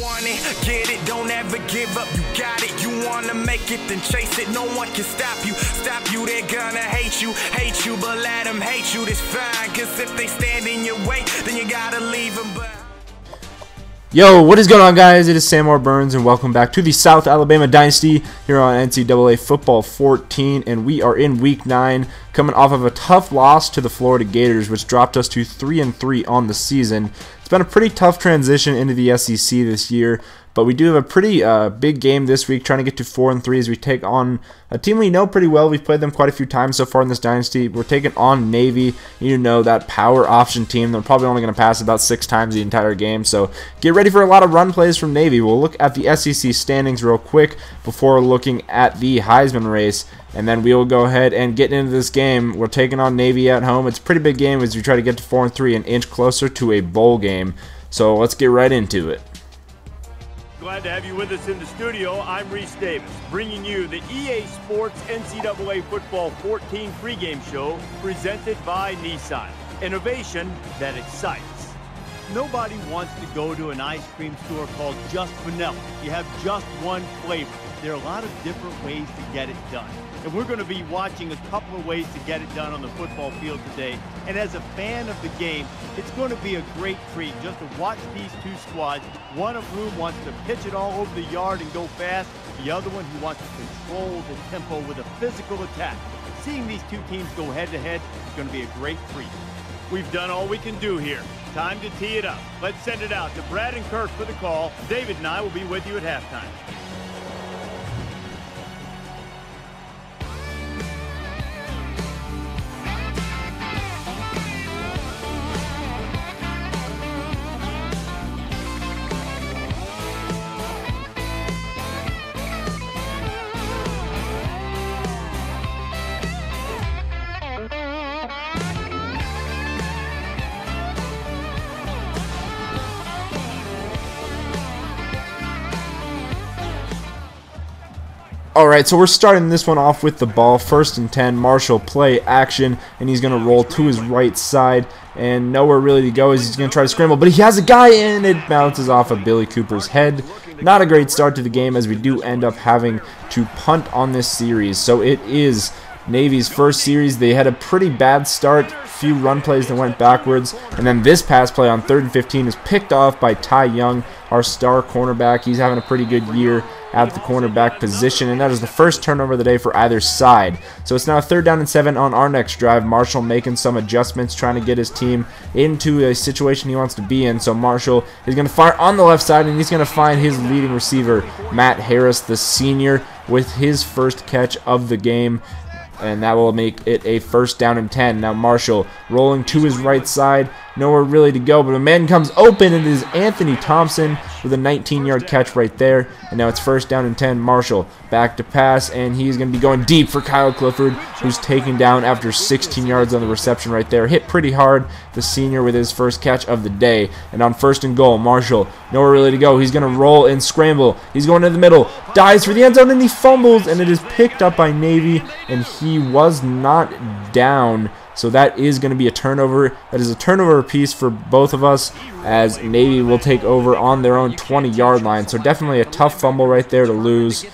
want it, get it, don't ever give up, you got it. You wanna make it, then chase it, no one can stop you. They're gonna hate you, but let them hate you, that's fine. Cause if they stand in your way, then you gotta leave them behind. Yo, what is going on, guys? It is Sam Burns, and welcome back to the South Alabama Dynasty here on NCAA Football 14, and we are in Week 9, coming off of a tough loss to the Florida Gators, which dropped us to 3-3 on the season. It's been a pretty tough transition into the SEC this year, but we do have a pretty big game this week, trying to get to 4-3 as we take on a team we know pretty well. We've played them quite a few times so far in this dynasty. We're taking on Navy. You know, that power option team. They're probably only going to pass about 6 times the entire game, so get ready for a lot of run plays from Navy. We'll look at the SEC standings real quick before looking at the Heisman race, and then we will go ahead and get into this game. We're taking on Navy at home. It's a pretty big game as we try to get to 4-3, an inch closer to a bowl game. So let's get right into it. Glad to have you with us in the studio. I'm Reese Davis, bringing you the EA Sports NCAA Football 14 pregame show presented by Nissan. Innovation that excites. Nobody wants to go to an ice cream store called Just Vanilla. You have just one flavor. There are a lot of different ways to get it done. And we're going to be watching a couple of ways to get it done on the football field today. And as a fan of the game, it's going to be a great treat just to watch these two squads, one of whom wants to pitch it all over the yard and go fast, the other one who wants to control the tempo with a physical attack. Seeing these two teams go head-to-head is going to be a great treat. We've done all we can do here. Time to tee it up. Let's send it out to Brad and Kirk for the call. David and I will be with you at halftime. Alright, so we're starting this one off with the ball. 1st and 10, Marshall play action, and he's going to roll to his right side, and nowhere really to go as he's going to try to scramble, but he has a guy, and it bounces off of Billy Cooper's head. Not a great start to the game as we do end up having to punt on this series. So it is Navy's first series. They had a pretty bad start, few run plays that went backwards, and then this pass play on 3rd and 15 is picked off by Ty Young, our star cornerback. He's having a pretty good year at the cornerback position, and that is the first turnover of the day for either side. So it's now 3rd down and 7 on our next drive. Marshall making some adjustments, trying to get his team into a situation he wants to be in. So Marshall is going to fire on the left side, and he's going to find his leading receiver, Matt Harris, the senior, with his first catch of the game, and that will make it a 1st down and 10. Now Marshall rolling to his right side, nowhere really to go, but a man comes open, and it is Anthony Thompson with a 19-yard catch right there, and now it's 1st down and 10. Marshall back to pass, and he's going to be going deep for Kyle Clifford, who's taken down after 16 yards on the reception right there. Hit pretty hard, the senior, with his first catch of the day. And on 1st and goal, Marshall nowhere really to go. He's going to roll and scramble. He's going to the middle, dives for the end zone, and he fumbles, and it is picked up by Navy, and he was not down. So that is going to be a turnover. That is a turnover apiece for both of us, as Navy will take over on their own 20-yard line. So definitely a tough fumble right there to lose.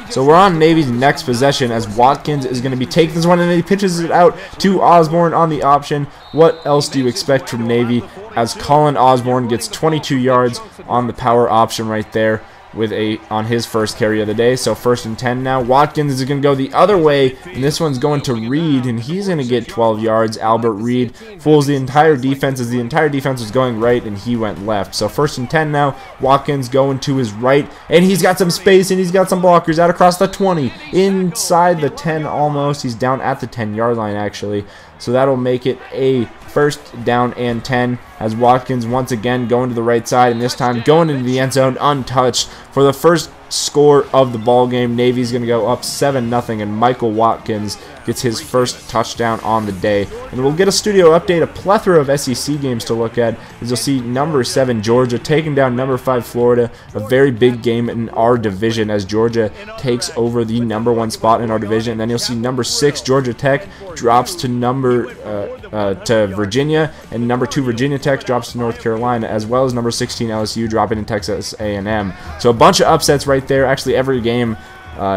So we're on Navy's next possession as Watkins is going to be taking this one, and he pitches it out to Osborne on the option. What else do you expect from Navy, as Colin Osborne gets 22 yards on the power option right there with on his first carry of the day. So 1st and 10 now. Watkins is going to go the other way, and this one's going to Reed, and he's going to get 12 yards. Albert Reed fools the entire defense as the entire defense was going right and he went left. So 1st and 10 now. Watkins going to his right, and he's got some space, and he's got some blockers out across the 20, inside the 10 almost. He's down at the 10-yard line actually. So that'll make it a 1st down and 10 as Watkins once again going to the right side, and this time going into the end zone untouched for the first score of the ball game. Navy's going to go up 7-0, and Michael Watkins gets his first touchdown on the day. And we'll get a studio update, a plethora of SEC games to look at, as you'll see number 7 Georgia taking down number 5 Florida, a very big game in our division as Georgia takes over the number 1 spot in our division. And then you'll see number 6 Georgia Tech drops to to Virginia, and number 2 Virginia Tech drops to North Carolina, as well as number 16 LSU dropping in Texas A&M. So a bunch of upsets right there. Actually, every game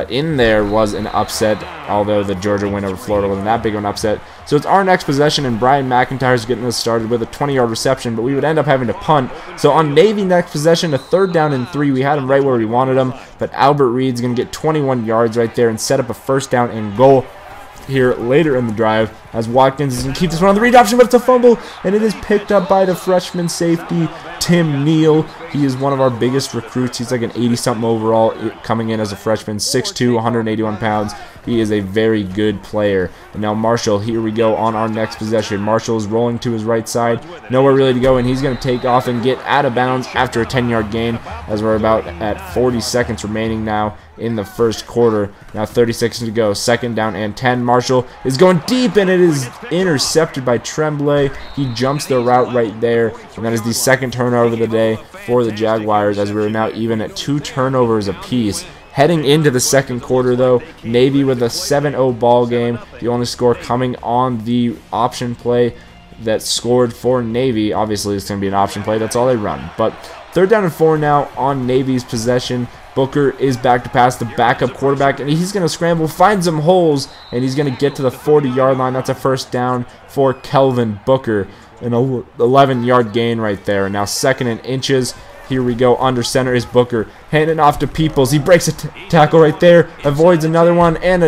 in there was an upset, although the Georgia win over Florida wasn't that big of an upset. So it's our next possession, and Brian McIntyre's getting us started with a 20-yard reception, but we would end up having to punt. So on Navy next possession, a 3rd down and 3. We had him right where we wanted him, but Albert Reed's going to get 21 yards right there and set up a 1st down and goal here later in the drive, as Watkins is going to keep this one on the read option, but it's a fumble, and it is picked up by the freshman safety, Tim Neal. He is one of our biggest recruits. He's like an 80-something overall coming in as a freshman, 6'2", 181 pounds. He is a very good player. And now Marshall, here we go on our next possession. Marshall is rolling to his right side, nowhere really to go, and he's going to take off and get out of bounds after a 10-yard gain, as we're about at 40 seconds remaining now in the first quarter. Now 30 seconds to go, 2nd down and 10. Marshall is going deep, and it is intercepted by Tremblay. He jumps the route right there, and that is the 2nd turnover of the day for the Jaguars, as we're now even at 2 turnovers apiece. Heading into the second quarter, though, Navy with a 7-0 ball game. The only score coming on the option play that scored for Navy. Obviously, it's going to be an option play. That's all they run. But 3rd down and 4 now on Navy's possession. Booker is back to pass, the backup quarterback, and he's going to scramble, find some holes, and he's going to get to the 40-yard line. That's a 1st down for Kelvin Booker. An 11-yard gain right there. And now 2nd and inches. Here we go. Under center is Booker. Handing off to Peoples. He breaks a tackle right there. Avoids another one. And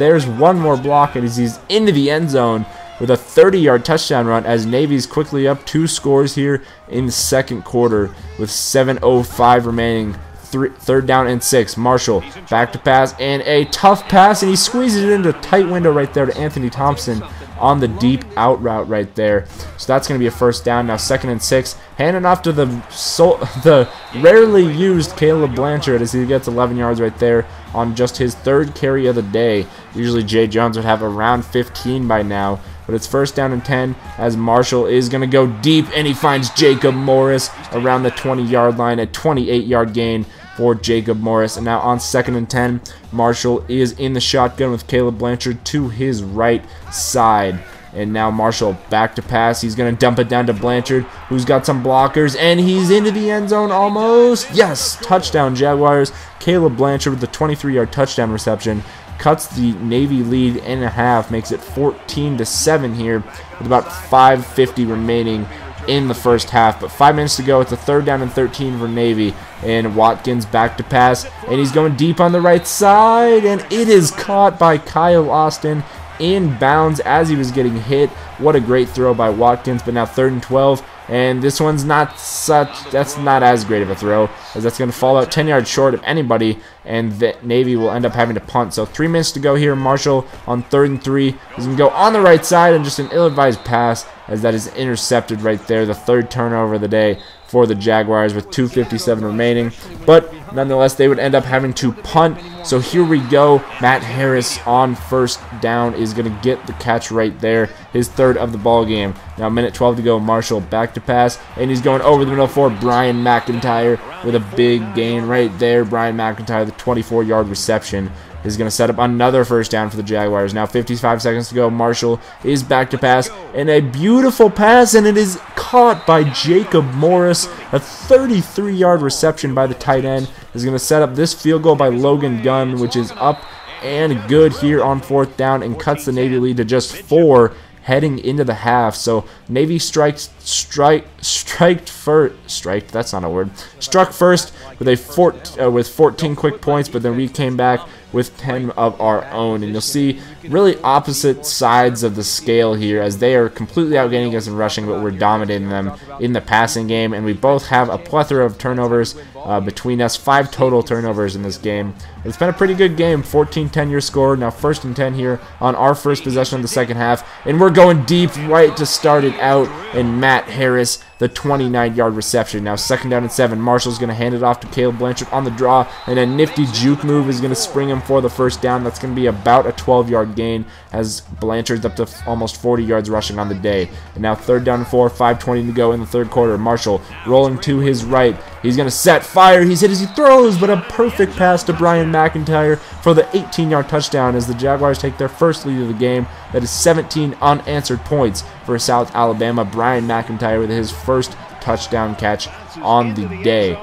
there's one more block. And he's into the end zone with a 30-yard touchdown run, as Navy's quickly up 2 scores here in the second quarter with 7:05 remaining. 3rd down and 6. Marshall back to pass, and a tough pass, and he squeezes it into a tight window right there to Anthony Thompson on the deep out route right there. So that's going to be a 1st down. Now 2nd and 6. Handing off to the rarely used Caleb Blanchard, as he gets 11 yards right there on just his 3rd carry of the day. Usually Jay Jones would have around 15 by now. But it's 1st down and 10, as Marshall is going to go deep, and he finds Jacob Morris around the 20-yard line. A 28-yard gain for Jacob Morris. And now on 2nd and 10, Marshall is in the shotgun with Caleb Blanchard to his right side. And now Marshall back to pass. He's going to dump it down to Blanchard, who's got some blockers, and he's into the end zone almost. Yes, touchdown Jaguars. Caleb Blanchard with the 23-yard touchdown reception cuts the Navy lead in a half, makes it 14-7 here with about 5:50 remaining in the first half. But 5 minutes to go. It's a 3rd down and 13 for Navy, and Watkins back to pass, and he's going deep on the right side, and it is caught by Kyle Austin in bounds as he was getting hit. What a great throw by Watkins. But now 3rd and 12, and this one's that's not as great of a throw, as that's going to fall out 10 yards short of anybody, and the Navy will end up having to punt. So 3 minutes to go here. Marshall on 3rd and 3. He's going to go on the right side, and just an ill-advised pass, as that is intercepted right there. The 3rd turnover of the day for the Jaguars with 2:57 remaining. But nonetheless, they would end up having to punt. So here we go. Matt Harris on 1st down is going to get the catch right there, his 3rd of the ball game. Now minute 12 to go. Marshall back to pass, and he's going over the middle for Brian McIntyre with a big gain right there. Brian McIntyre, the 24-yard reception, is going to set up another 1st down for the Jaguars. Now 55 seconds to go. Marshall is back to pass, and a beautiful pass, and it is caught by Jacob Morris. A 33-yard reception by the tight end is going to set up this field goal by Logan Gunn, which is up and good here on 4th down, and cuts the Navy lead to just 4 heading into the half. So Navy struck first with 14 quick points, but then we came back with 10 of our own. And you'll see really opposite sides of the scale here, as they are completely outgaining us in rushing, but we're dominating them in the passing game. And we both have a plethora of turnovers between us, 5 total turnovers in this game. It's been a pretty good game. 14-10 your score. Now 1st and 10 here on our first possession of the second half, and we're going deep right to start it out, and Matt Harris the 29-yard reception. Now 2nd down and 7. Marshall's going to hand it off to Caleb Blanchard on the draw, and a nifty juke move is going to spring him for the first down. That's going to be about a 12-yard gain, as Blanchard's up to almost 40 yards rushing on the day. And now 3rd down and 4, 5:20 to go in the 3rd quarter. Marshall rolling to his right. He's going to set, fire, he's hit as he throws, but a perfect pass to Brian McIntyre for the 18-yard touchdown, as the Jaguars take their first lead of the game. That is 17 unanswered points for South Alabama. Brian McIntyre with his first touchdown catch on the day.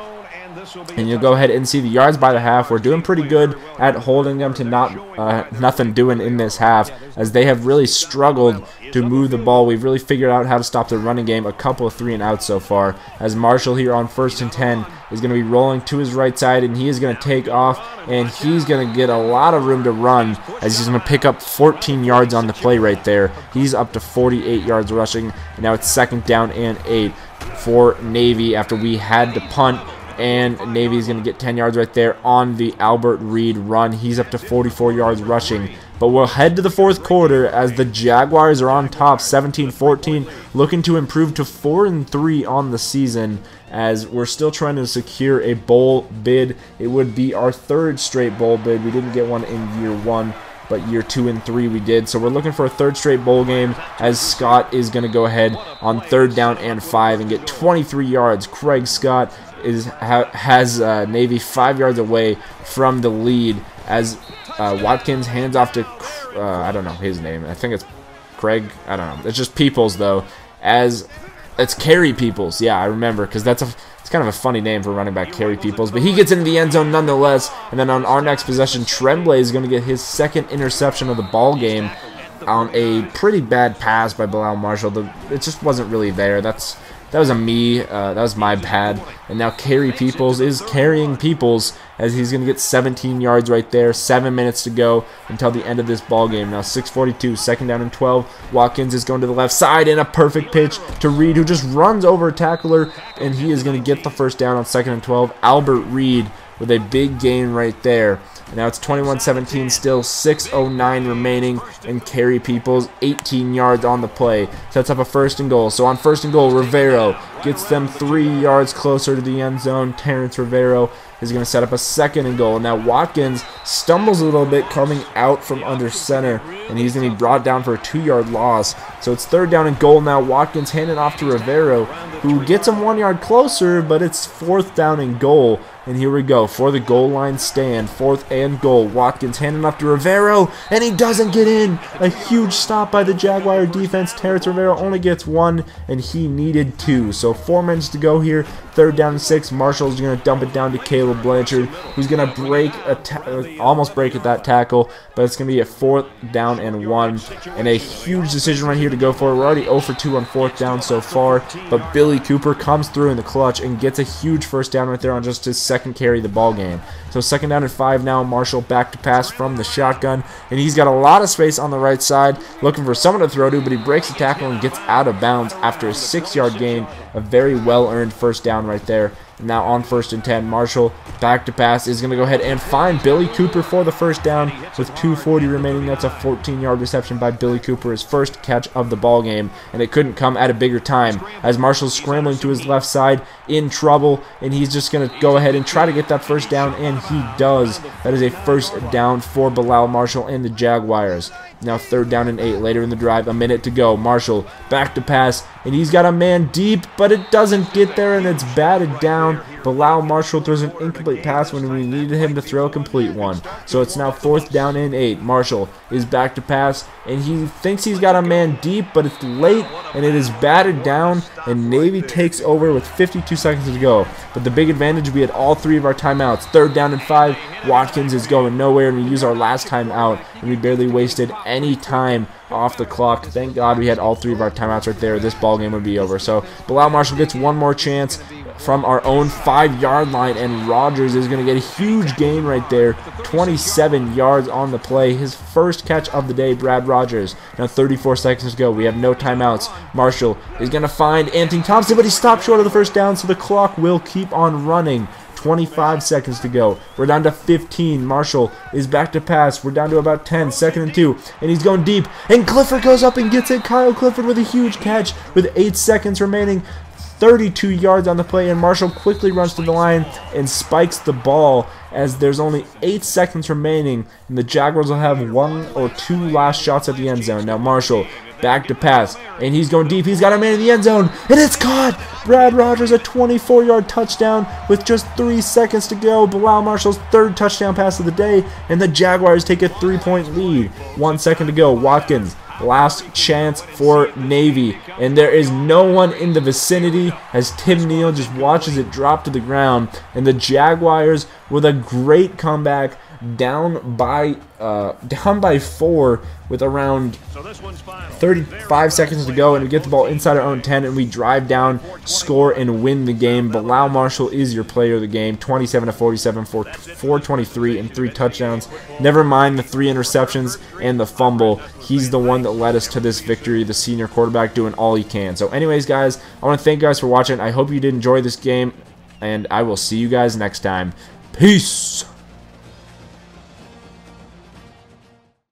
And you'll go ahead and see the yards by the half. We're doing pretty good at holding them to nothing doing in this half, as they have really struggled to move the ball. We've really figured out how to stop the running game. A couple of 3-and-outs so far, as Marshall here on 1st and 10 is going to be rolling to his right side, and he is going to take off, and he's going to get a lot of room to run, as he's going to pick up 14 yards on the play right there. He's up to 48 yards rushing, and now it's 2nd down and 8 for Navy after we had to punt. And Navy is going to get 10 yards right there on the Albert Reed run. He's up to 44 yards rushing. But we'll head to the 4th quarter, as the Jaguars are on top 17-14, looking to improve to 4-3 on the season, as we're still trying to secure a bowl bid. It would be our 3rd straight bowl bid. We didn't get one in year 1, but year 2 and 3 we did. So we're looking for a 3rd straight bowl game, as Scott is going to go ahead on 3rd down and 5 and get 23 yards. Craig Scott has Navy 5 yards away from the lead, as Watkins hands off to I don't know his name. I think it's Craig. I don't know. It's just Peoples though, as it's Kerry Peoples. Yeah, I remember, because it's kind of a funny name for running back, Kerry Peoples. But he gets into the end zone nonetheless. And then on our next possession, Tremblay is going to get his 2nd interception of the ball game on a pretty bad pass by Bilal Marshall. It just wasn't really there. That was that was my bad. And now Kerry Peoples is carrying Peoples, as he's going to get 17 yards right there. 7 minutes to go until the end of this ball game. Now 6:42, 2nd down and 12. Watkins is going to the left side, and a perfect pitch to Reed, who just runs over a tackler, and he is going to get the first down on 2nd and 12. Albert Reed with a big gain right there. Now it's 21-17 still, 6:09 remaining, and Kerry Peoples 18 yards on the play. Sets up a 1st and goal. So on 1st and goal, Rivero gets them 3 yards closer to the end zone. Terrence Rivero is going to set up a 2nd and goal. Now Watkins stumbles a little bit coming out from under center, and he's going to be brought down for a 2-yard loss. So it's 3rd down and goal now. Watkins handing off to Rivero, who gets him 1 yard closer, but it's 4th down and goal. And here we go for the goal line stand. 4th and goal. Watkins handing off to Rivero, and he doesn't get in. A huge stop by the Jaguar defense. Terrence Rivero only gets 1, and he needed 2. So 4 minutes to go here. 3rd down and 6. Marshall's going to dump it down to Caleb Blanchard, who's going to almost break at that tackle, but it's going to be a 4th down and 1. And a huge decision right here to go for it. We're already 0 for 2 on 4th down so far, but Billy Cooper comes through in the clutch and gets a huge first down right there on just his 2nd carry of the ball game. So 2nd down and 5 now. Marshall back to pass from the shotgun, and he's got a lot of space on the right side, looking for someone to throw to, but he breaks the tackle and gets out of bounds after a 6-yard gain. A very well-earned first down right there. Now on 1st and 10, Marshall back to pass is going to go ahead and find Billy Cooper for the first down with 2:40 remaining. That's a 14-yard reception by Billy Cooper, his first catch of the ball game, and it couldn't come at a bigger time, as Marshall's scrambling to his left side in trouble, and he's just going to go ahead and try to get that first down, and he does. That is a first down for Bilal Marshall and the Jaguars. Now 3rd down and 8 later in the drive, a minute to go. Marshall back to pass, and he's got a man deep, but it doesn't get there, and it's batted down. Bilal Marshall throws an incomplete pass when we needed him to throw a complete one. So it's now 4th down and 8. Marshall is back to pass, and he thinks he's got a man deep, but it's late, and it is batted down, and Navy takes over with 52 seconds to go. But the big advantage, we had all 3 of our timeouts. 3rd down and 5. Watkins is going nowhere, and we use our last timeout, and we barely wasted any time off the clock. Thank God we had all 3 of our timeouts right there. This ball game would be over. So Bilal Marshall gets one more chance from our own 5-yard line, and Rogers is going to get a huge gain right there. 27 yards on the play. His first catch of the day, Brad Rogers. Now 34 seconds to go. We have no timeouts. Marshall is going to find Anthony Thompson, but he stopped short of the first down, so the clock will keep on running. 25 seconds to go. We're down to 15. Marshall is back to pass. We're down to about 10. 2nd and 2. And he's going deep. And Clifford goes up and gets it. Kyle Clifford with a huge catch with 8 seconds remaining. 32 yards on the play, and Marshall quickly runs to the line and spikes the ball as there's only 8 seconds remaining, and the Jaguars will have 1 or 2 last shots at the end zone. Now Marshall back to pass, and he's going deep. He's got a man in the end zone, and it's caught. Brad Rogers, a 24-yard touchdown with just 3 seconds to go. Bilal Marshall's 3rd touchdown pass of the day, and the Jaguars take a 3-point lead. 1 second to go. Watkins, last chance for Navy, and there is no one in the vicinity as Tim Neal just watches it drop to the ground, and the Jaguars, with a great comeback, down by 4 with around 35 seconds to go, and we get the ball inside our own 10, and we drive down, score, and win the game. Bilal Marshall is your player of the game, 27-47 for 423 and 3 touchdowns. Never mind the 3 interceptions and the fumble. He's the one that led us to this victory, the senior quarterback doing all he can. So anyways, guys, I want to thank you guys for watching. I hope you did enjoy this game, and I will see you guys next time. Peace!